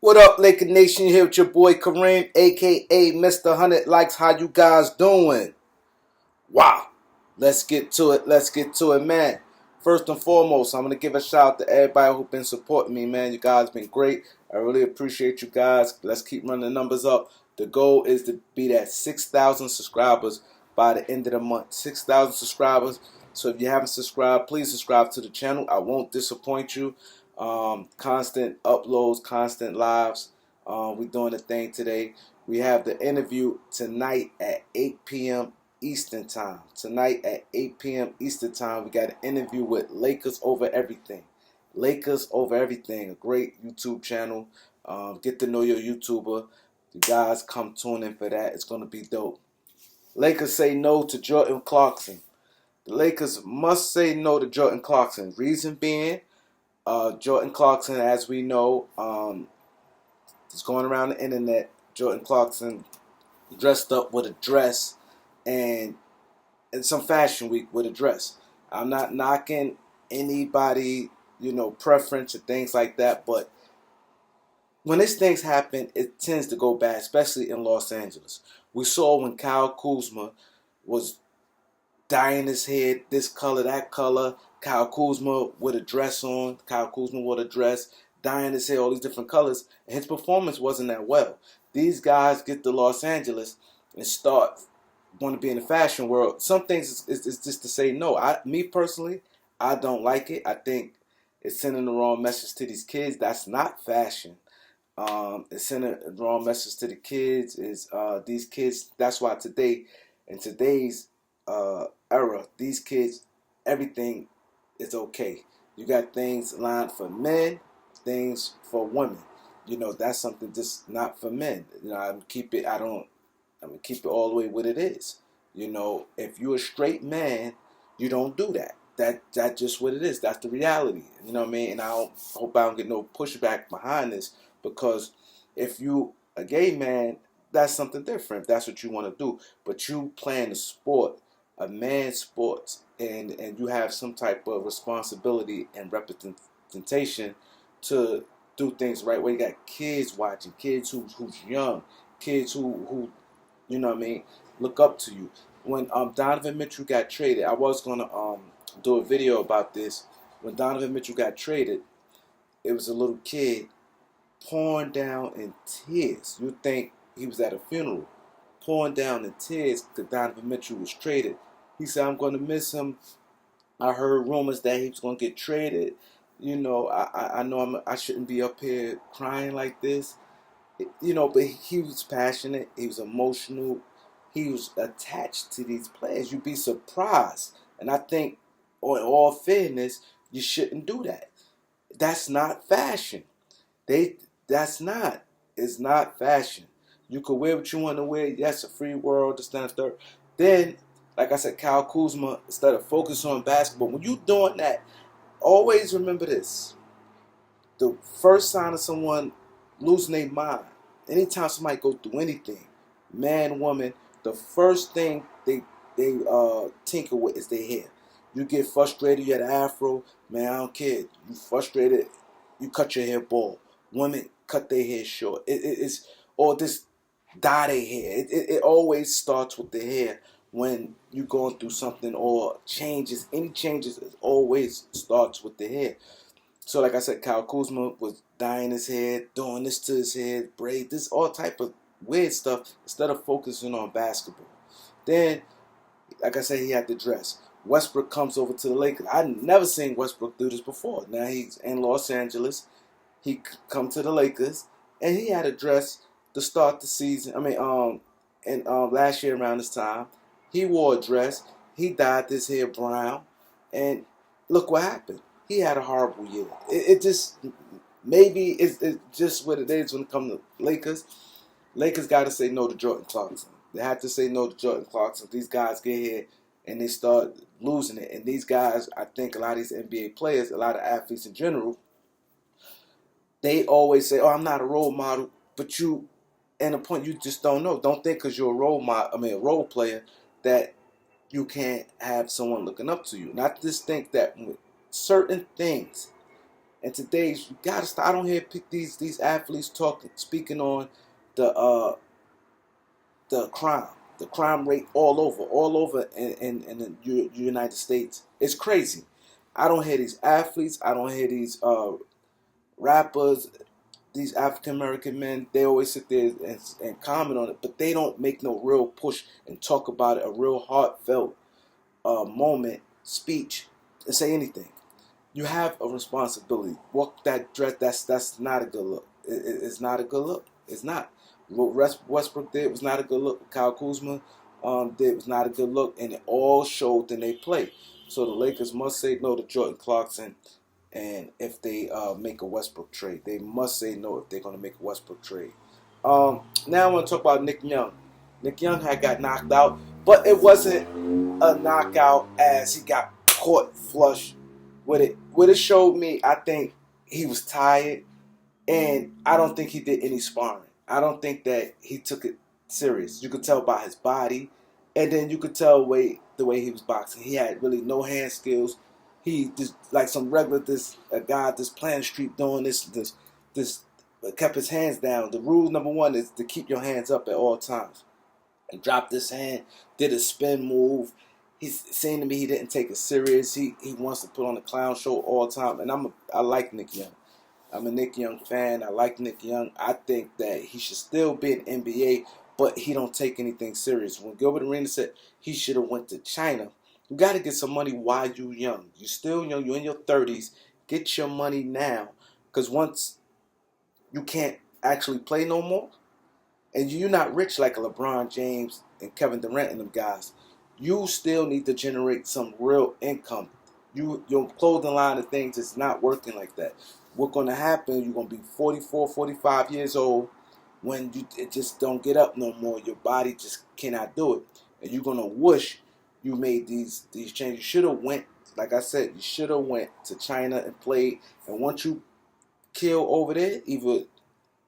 What up, Laker Nation? Here with your boy Kareem, aka Mr. 100 Likes. How you guys doing? Wow. Let's get to it. Let's get to it, man. First and foremost, I'm gonna give a shout out to everybody who's been supporting me, man. You guys been great. I really appreciate you guys. Let's keep running the numbers up. The goal is to be at 6,000 subscribers by the end of the month. 6,000 subscribers. So if you haven't subscribed, please subscribe to the channel. I won't disappoint you. Constant uploads, constant lives. We're doing a thing today. We have the interview tonight at 8 p.m. Eastern Time. Tonight at 8 p.m. Eastern Time, we got an interview with Lakers Over Everything. Lakers Over Everything, a great YouTube channel. Get to know your YouTuber. You guys come tune in for that. It's going to be dope. Lakers say no to Jordan Clarkson. The Lakers must say no to Jordan Clarkson. Reason being, Jordan Clarkson, as we know, is going around the internet. Jordan Clarkson dressed up with a dress and some fashion week with a dress. I'm not knocking anybody, preference or things like that, but when these things happen, it tends to go bad, especially in Los Angeles. We saw when Kyle Kuzma was dyeing his hair this color, that color. Kyle Kuzma with a dress on. Kyle Kuzma with a dress, dyeing his hair all these different colors. And his performance wasn't that well. These guys get to Los Angeles and start want to be in the fashion world. Some things is just to say no. Me personally, I don't like it. I think it's sending the wrong message to these kids. That's not fashion. It's sending the wrong message to the kids. These kids. That's why in today's era, these kids, everything is okay. You got things lined for men, things for women. That's something just not for men. I'm gonna keep it all the way what it is. If you're a straight man, you don't do that. That's just what it is. That's the reality. You know what I mean? And hope I don't get no pushback behind this, because if you a gay man, that's something different. If that's what you want to do. But you playing a sport, a man's sport, and you have some type of responsibility and representation to do things the right way. You got kids watching, kids who's young, kids who look up to you. When Donovan Mitchell got traded, I was gonna do a video about this. When Donovan Mitchell got traded, it was a little kid pouring down in tears. You'd think he was at a funeral, pouring down in tears because Donovan Mitchell was traded. He said, "I'm gonna miss him. I heard rumors that he was gonna get traded. I know I shouldn't be up here crying like this." But he was passionate. He was emotional. He was attached to these players. You'd be surprised. And I think, in all fairness, you shouldn't do that. That's not fashion. That's not. It's not fashion. You could wear what you want to wear. Yes, a free world, this, that, and third. Then, like I said, Kyle Kuzma, instead of focusing on basketball, when you're doing that, always remember this. The first sign of someone losing their mind, anytime somebody go through anything, man, woman, the first thing they tinker with is their hair. You get frustrated, you had an afro, man, I don't care. You frustrated, you cut your hair bald. Women cut their hair short. It's or this dye their hair. It always starts with the hair when you're going through something or changes. Any changes, it always starts with the hair. So like I said, Kyle Kuzma was dyeing his hair, doing this to his hair, braid, this all type of weird stuff instead of focusing on basketball. Then, like I said, he had the dress. Westbrook comes over to the Lakers. I'd never seen Westbrook do this before. Now he's in Los Angeles. He come to the Lakers, and he had a dress to start the season. And last year around this time, he wore a dress. He dyed his hair brown, and look what happened. He had a horrible year. It just maybe it's just what it is when it comes to Lakers. Lakers got to say no to Jordan Clarkson. They have to say no to Jordan Clarkson. These guys get here and they start losing it. And these guys, I think a lot of these NBA players, a lot of athletes in general, they always say, "Oh, I'm not a role model," but and a point you just don't know. Don't think because you're a role model, a role player, that you can't have someone looking up to you. Not just think that with certain things And today's you gotta stop. I don't hear these athletes speaking on the the crime rate all over in the United States. It's crazy. I don't hear these athletes. I don't hear these rappers, these African American men. They always sit there and comment on it, but they don't make no real push and talk about it, a real heartfelt moment, speech, and say anything. You have a responsibility. Walk that dress. That's not a good look. It's not a good look. It's not. What Westbrook did was not a good look. What Kyle Kuzma did was not a good look, and it all showed in they play. So the Lakers must say no to Jordan Clarkson, and if they make a Westbrook trade, they must say no if they're going to make a Westbrook trade. Now I want to talk about Nick Young. Nick Young had got knocked out, but it wasn't a knockout as he got caught flush with it. What it showed me, I think he was tired, and I don't think he did any sparring. I don't think that he took it serious. You could tell by his body, and then you could tell the way he was boxing. He had really no hand skills. He just like some regular a guy just playing street doing this kept his hands down. The rule number one is to keep your hands up at all times. He dropped his hand, did a spin move. He's saying to me he didn't take it serious. He wants to put on a clown show all the time, and I like Nick Young. I'm a Nick Young fan. I like Nick Young. I think that he should still be in NBA, but he don't take anything serious. When Gilbert Arenas said he should have went to China, you got to get some money while you young. You still young. You're in your 30s. Get your money now, because once you can't actually play no more, and you're not rich like a LeBron James and Kevin Durant and them guys, you still need to generate some real income. Your clothing line of things is not working like that. What's going to happen, you're going to be 44, 45 years old when it just don't get up no more. Your body just cannot do it. And you're going to wish you made these changes. You should have went, like I said, you should have went to China and played. And once you kill over there, either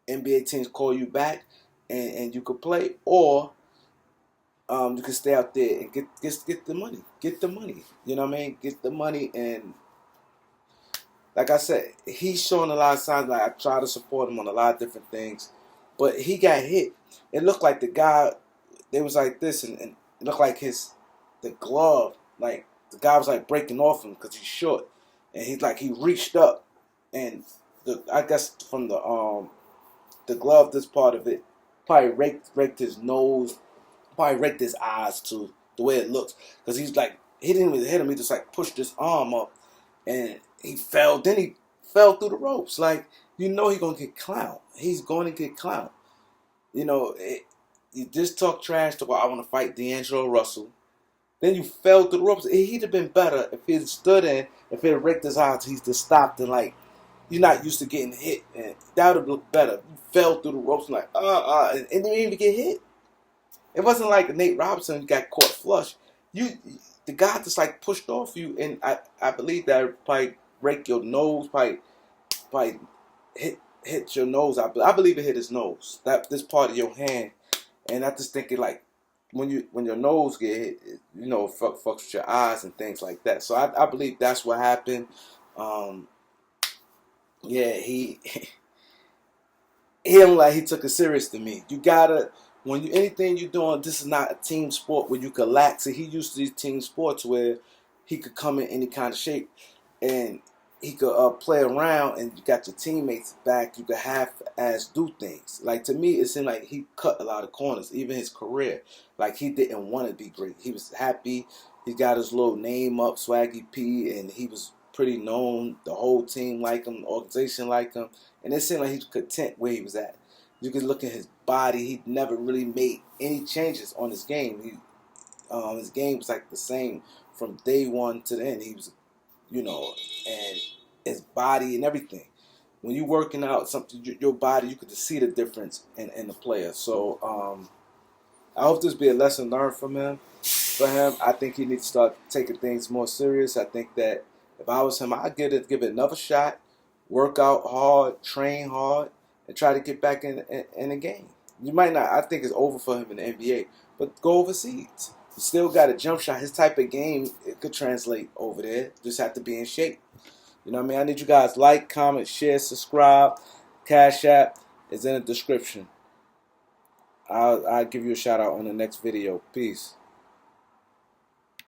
NBA teams call you back and you could play, or you can stay out there and get the money. Get the money. You know what I mean? Get the money. And like I said, he's showing a lot of signs. Like I try to support him on a lot of different things, but he got hit. It looked like the guy, they was like this, and it looked like the glove, like the guy was like breaking off him because he's short, and he reached up, and I guess from the glove, this part of it probably raked his nose, probably raked his eyes too, the way it looks, because he didn't even hit him. He just like pushed his arm up, and he fell. Then he fell through the ropes. Like, you know he's going to get clowned. He's going to get clowned. You know, you just talk trash to, well, I want to fight D'Angelo Russell. Then you fell through the ropes. He'd have been better if he had stood in, if he had raked his eyes, he's just stopped and like, you're not used to getting hit. And that would have looked better. You fell through the ropes and like, and didn't even get hit. It wasn't like Nate Robinson got caught flush. The guy just like pushed off you, and I believe that probably break your nose, probably hit your nose. I believe it hit his nose. This part of your hand, and I just think it like when your nose get hit, you know, fucks with your eyes and things like that. So I believe that's what happened. Yeah, he don't like he took it serious to me. You gotta. Anything you're doing, this is not a team sport where you can lax. So he used to these team sports where he could come in any kind of shape and he could play around, and you got your teammates back. You could half-ass do things. Like, to me, it seemed like he cut a lot of corners, even his career. Like, he didn't want to be great. He was happy. He got his little name up, Swaggy P, and he was pretty known. The whole team liked him, the organization liked him, and it seemed like he was content where he was at. You could look at his body. He never really made any changes on his game. His game was like the same from day one to the end. He was, you know, and his body and everything. When you're working out something, your body, you could just see the difference in the player. So I hope this be a lesson learned from him. For him, I think he needs to start taking things more serious. I think that if I was him, I'd give it another shot, work out hard, train hard, and try to get back in the game. You might not. I think it's over for him in the NBA, but go overseas. He still got a jump shot. His type of game, it could translate over there. Just have to be in shape. You know what I mean? I need you guys like, comment, share, subscribe. Cash App is in the description. I'll give you a shout out on the next video. Peace.